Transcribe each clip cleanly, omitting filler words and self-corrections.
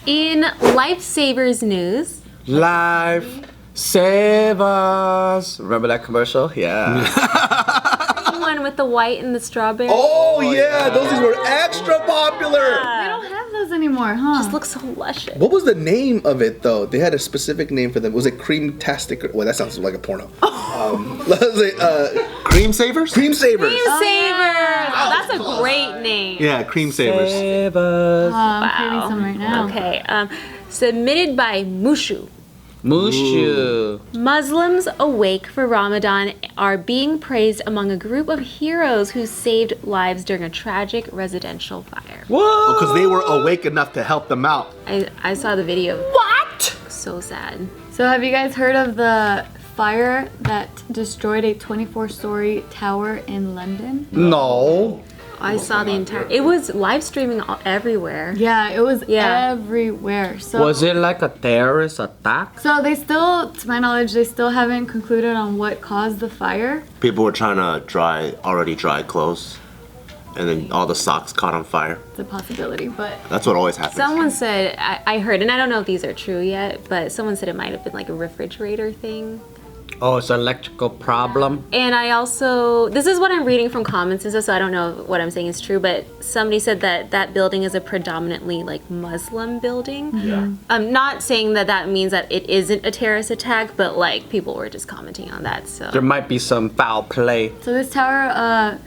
In Lifesavers news. Lifesavers. Remember that commercial? Yeah. One with the white and the strawberry. Oh yeah, those things were extra popular. They don't have those anymore, huh? Just looks so luscious. What was the name of it though? They had a specific name for them. Was it Cream-tastic? Well, that sounds like a porno. Cream Savers? Cream Savers. Cream Savers. Oh, that's a great name. Yeah, Cream Savers. I'm craving some right now. Okay. Submitted by Mushu. Mushu. Muslims awake for Ramadan are being praised among a group of heroes who saved lives during a tragic residential fire. What? Because they were awake enough to help them out. I saw the video. What? So sad. So have you guys heard of the fire that destroyed a 24-story tower in London? No. I saw the entire. It was live streaming everywhere. Yeah, it was everywhere. So Was it like a terrorist attack? So they still, to my knowledge, they still haven't concluded on what caused the fire. People were trying to already dry clothes, and then all the socks caught on fire. It's a possibility, but That's what always happens. Someone said, I heard, and I don't know if these are true yet, but someone said it might have been like a refrigerator thing. Oh, it's an electrical problem. And I also, this is what I'm reading from comments and stuff, so I don't know if what I'm saying is true, but somebody said that that building is a predominantly like Muslim building. Mm-hmm. I'm not saying that that means that it isn't a terrorist attack, but like people were just commenting on that, so. There might be some foul play. so this tower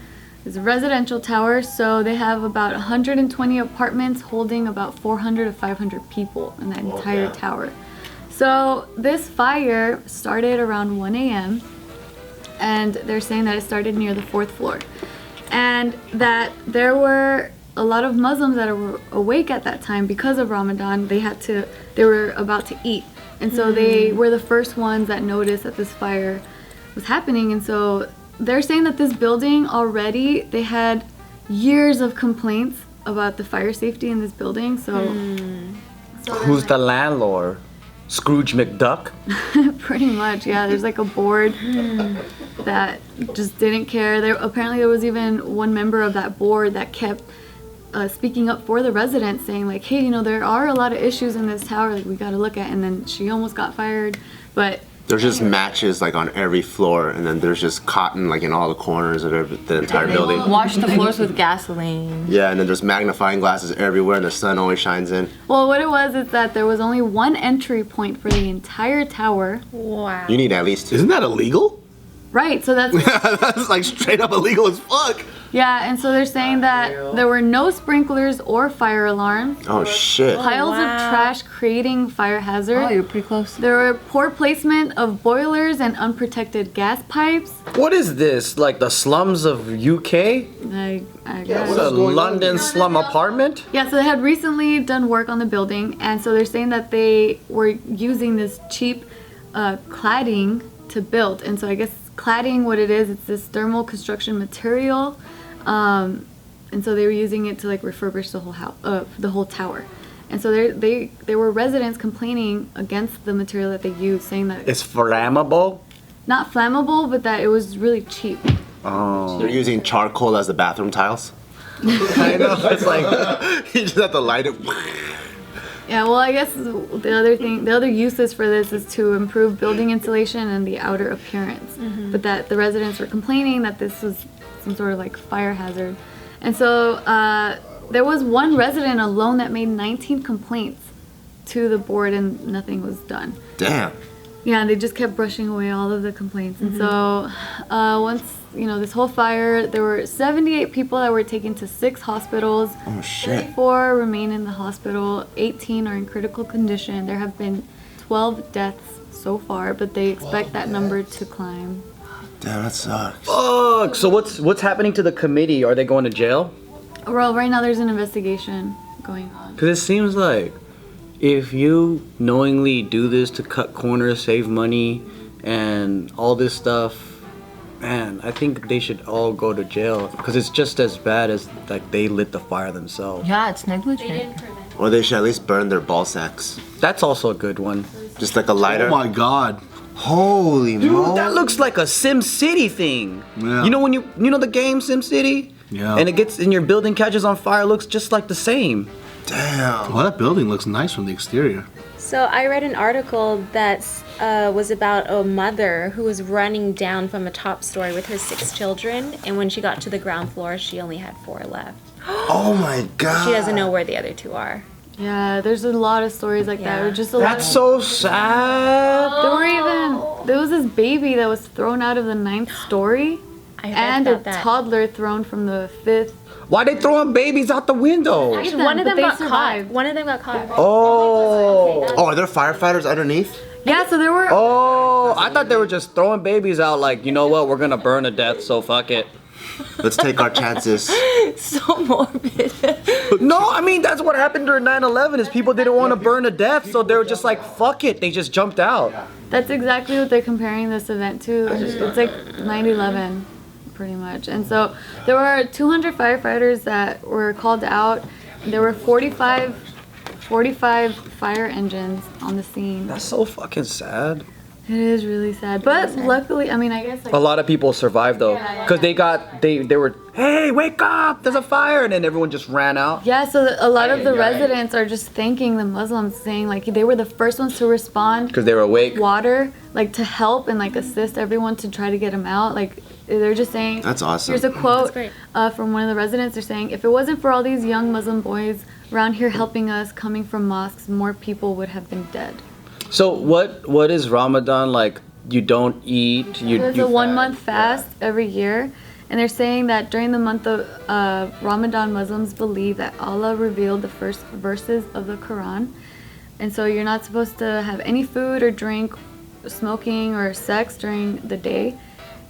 is a residential tower, so they have about 120 apartments holding about 400 to 500 people in that entire tower. So this fire started around 1 a.m. and they're saying that it started near the 4th floor, and that there were a lot of Muslims that were awake at that time because of Ramadan. They were about to eat, and so they were the first ones that noticed that this fire was happening. And so they're saying that this building already, they had years of complaints about the fire safety in this building. So Who's the landlord? Scrooge McDuck? pretty much, yeah. There's like a board that just didn't care. Apparently there was even one member of that board that kept speaking up for the residents, saying like, hey, you know, there are a lot of issues in this tower, like we gotta look at. And then she almost got fired, but There's just matches like on every floor, and then there's just cotton like in all the corners of the entire building. Wash the floors with gasoline. Yeah, and then there's magnifying glasses everywhere, and the sun always shines in. well, what it was is that there was only one entry point for the entire tower. Wow. You need at least two. Isn't that illegal? Right, so that's That's like straight up illegal as fuck. yeah, and so they're saying that there were no sprinklers or fire alarms. Oh shit. Piles of trash creating fire hazard. Oh, you're pretty close. There were poor placement of boilers and unprotected gas pipes. What is this? Like the slums of UK? I guess. What a London slum apartment? Yeah, so they had recently done work on the building, and so they're saying that they were using this cheap cladding to build. And so I guess cladding, what it is, it's this thermal construction material, and so they were using it to like refurbish the whole house, the whole tower. And so there were residents complaining against the material that they used, saying that It's flammable? not flammable, but that it was really cheap. Oh. They're using charcoal as the bathroom tiles. I know. It's like, You just have to light it. Yeah, well, I guess the other uses for this is to improve building insulation and the outer appearance. But that the residents were complaining that this was some sort of like fire hazard. And so there was one resident alone that made 19 complaints to the board and nothing was done. Damn. Yeah, they just kept brushing away all of the complaints. And so once, you know, this whole fire, there were 78 people that were taken to 6 hospitals. Oh shit. 34 remain in the hospital, 18 are in critical condition. There have been 12 deaths so far, but they expect that number to climb. Damn, that sucks. fuck. So what's happening to the committee? Are they going to jail? Well, right now there's an investigation going on. Because it seems like if you knowingly do this to cut corners, save money, and all this stuff, man, I think they should all go to jail. Because it's just as bad as like they lit the fire themselves. Yeah, it's negligent. Or they should at least burn their ball sacks. That's also a good one. Just like a lighter. Oh my god. Holy Dude, moly. that looks like a Sim City thing. Yeah. You know when you know the game Sim City? Yeah. And it gets in your building catches on fire, looks just like the same. Damn. Well, that building looks nice from the exterior. So I read an article that was about a mother who was running down from a top story with her 6 children, and when she got to the ground floor, she only had 4 left. Oh my god. She doesn't know where the other 2 are. Yeah, there's a lot of stories like that. Yeah. Or just a lot That's so sad. there was this baby that was thrown out of the 9th story, I read and a about that. toddler thrown from the 5th. Why they throwing babies out the window? Actually, one of But them they got survived. caught. One of them got caught. Oh. Oh, are there firefighters underneath? Yeah, so there were. Oh, I thought they were just throwing babies out like, you know what, we're gonna burn to death, so fuck it. Let's take our chances. So morbid. No, I mean, that's what happened during 9/11 is people didn't want to burn to death, so they were just like, fuck it, they just jumped out. That's exactly what they're comparing this event to. It's like 9/11, pretty much. And so there were 200 firefighters that were called out. There were 45 fire engines on the scene. That's so fucking sad. It is really sad. But luckily, I mean, I guess like A lot of people survived though, because they were, hey, wake up, there's a fire, and then everyone just ran out. yeah, so a lot of the residents are just thanking the Muslims, saying like they were the first ones to respond. Because they were awake. Water, like to help and like assist everyone to try to get them out. Like they're just saying. That's awesome. Here's a quote great. from one of the residents. They're saying, if it wasn't for all these young Muslim boys around here helping us, coming from mosques, more people would have been dead. So what is Ramadan like? You don't eat. So it's a 1 month fast every year. And they're saying that during the month of Ramadan, Muslims believe that Allah revealed the first verses of the Quran. And so you're not supposed to have any food or drink, smoking or sex during the day.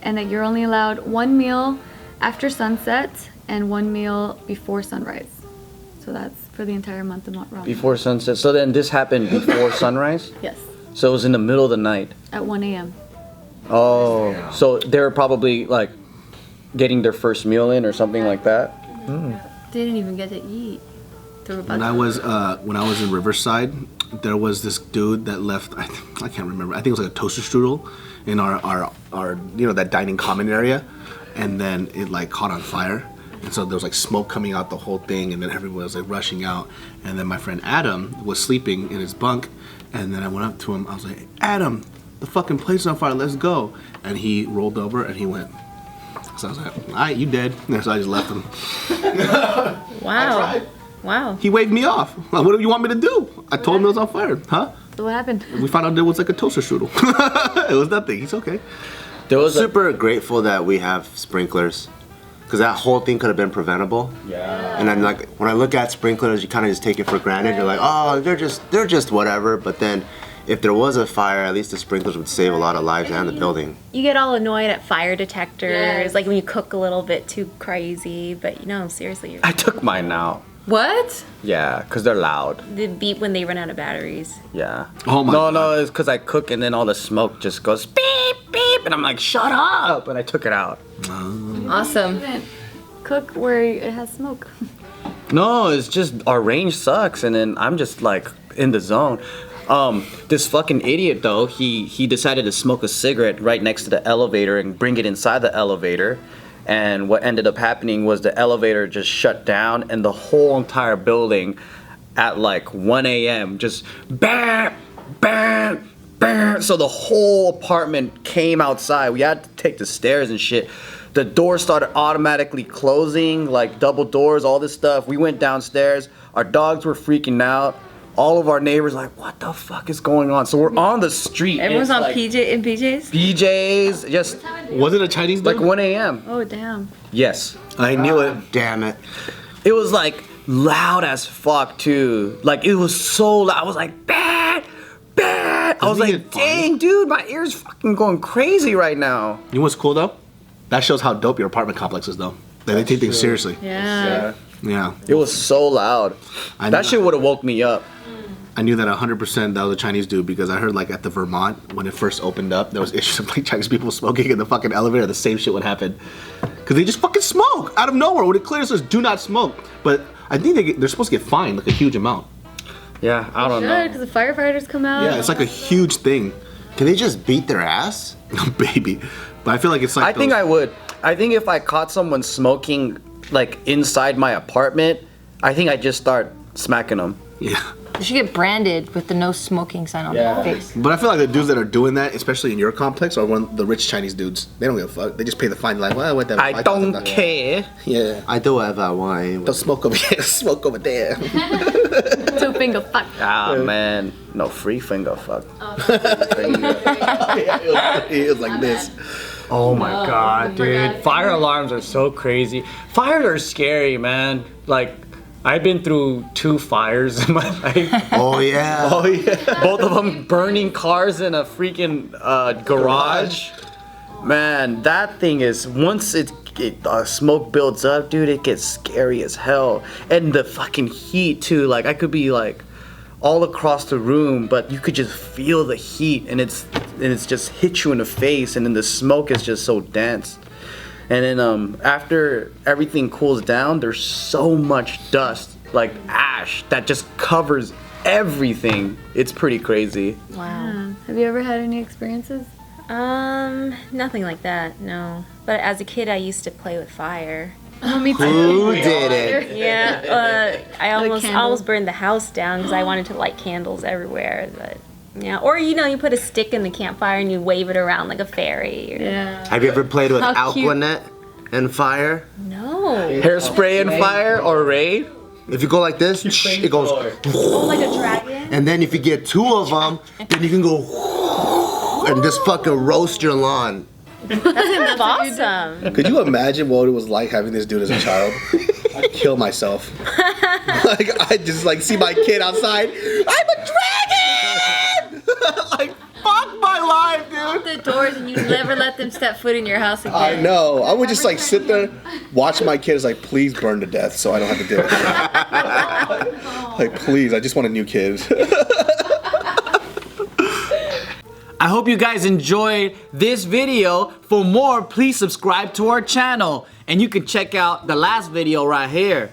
And that you're only allowed 1 meal after sunset and 1 meal before sunrise. So that's for the entire month of Ramadan. Before sunset. So then this happened before sunrise. Yes, So it was in the middle of the night. at 1 a.m. Oh, so they were probably like getting their first meal in or something like that. They didn't even get to eat. They were about When I was in Riverside, there was this dude that left. I can't remember. I think it was like a toaster strudel in our that dining common area, and then it like caught on fire. And so there was like smoke coming out the whole thing, and then everyone was like rushing out. And then my friend Adam was sleeping in his bunk, and then I went up to him. I was like, Adam, the fucking place is on fire. Let's go. And he rolled over and he went. So I was like, all right, you dead. And so I just left him. Wow. Wow. He waved me off. Like, what do you want me to do? I told him it was on fire. Huh? So what happened? We found out there was like a toaster strudel. It was nothing. He's okay. There was Super grateful that we have sprinklers. Because that whole thing could have been preventable. Yeah. And then like when I look at sprinklers, you kind of just take it for granted. You're like, oh, they're just whatever. But then if there was a fire, at least the sprinklers would save a lot of lives and the building. You get all annoyed at fire detectors, like when you cook a little bit too crazy. But you know, seriously, I took mine out. What? Yeah, because they're loud. they beep when they run out of batteries. Yeah. Oh my God. No, it's because I cook and then all the smoke just goes beep, beep. And I'm like, shut up. And I took it out. Awesome. Cook where it has smoke. No, it's just our range sucks. And then I'm just like in the zone. This fucking idiot though, he decided to smoke a cigarette right next to the elevator and bring it inside the elevator. And what ended up happening was the elevator just shut down and the whole entire building at like 1 a.m. just bam, bam, bam. So the whole apartment came outside. We had to take the stairs and shit. The doors started automatically closing, like double doors, all this stuff. We went downstairs. Our dogs were freaking out. All of our neighbors like, what the fuck is going on? So we're on the street. Everyone's It's on like PJs? BJ's, just Was it a Chinese dude? like 1 a.m. Oh damn. Yes. I knew it. Damn it. It was like loud as fuck too. Like it was so loud. I was like, bad, bad. I was Doesn't he like, get funny? dang, dude, my ears fucking going crazy right now. You know what's cool though? That shows how dope your apartment complex is though. They take things seriously. Yeah. Yeah. It was so loud. I That know. shit would have woke me up. I knew that 100% that was a Chinese dude because I heard like at the Vermont when it first opened up, there was issues of like Chinese people smoking in the fucking elevator. The same shit would happen because they just fucking smoke out of nowhere when it clearly says "do not smoke." But I think they're supposed to get fined like a huge amount. Yeah, I don't Good, know. because the firefighters come out. Yeah, it's like a huge thing, Can they just beat their ass? baby. But I feel like it's like I think those- I would. I think if I caught someone smoking like inside my apartment, I think I'd just start smacking them. Yeah. You should get branded with the no smoking sign on Yeah. their face. But I feel like the dudes that are doing that, especially in your complex, are the rich Chinese dudes. They don't give a fuck. They just pay the fine. Like, well, whatever. I don't $5,000. care. Yeah. I do whatever I want. Don't smoke over here. Smoke over there. 2 finger fuck. Ah man, no free finger fuck. It was like this. Oh my god, dude. Fire alarms are so crazy. Fires are scary, man. Like, I've been through 2 fires in my life. Oh yeah. Oh yeah. Both of them burning cars in a freaking garage. Man, that thing is, once smoke builds up, dude, it gets scary as hell. And the fucking heat too. Like, I could be like all across the room, but you could just feel the heat, and it's just hit you in the face, and then the smoke is just so dense. And then after everything cools down, there's so much dust, like ash, that just covers everything. It's pretty crazy. Wow. Have you ever had any experiences? Nothing like that, no. But as a kid, I used to play with fire. Oh, me too. Who did it? Yeah, I candles. almost burned the house down because I wanted to light candles everywhere. But yeah, or you put a stick in the campfire and you wave it around like a fairy. Yeah. Have you ever played with How cute. Antoinette and fire? No. Hairspray and fire or raid? If you go like this, it goes. Oh, like a dragon. And then if you get 2 of them, then you can go and just fucking roast your lawn. That's awesome. Could you imagine what it was like having this dude as a child? I'd kill myself. Like, I just like see my kid outside. I'm a dragon! Like, fuck my life, dude. The doors and you never let them step foot in your house again. I know. I would just like sit there, watch my kids like, please burn to death so I don't have to deal with it. Like, please, I just want a new kid. I hope you guys enjoyed this video. For more, please subscribe to our channel. And you can check out the last video right here.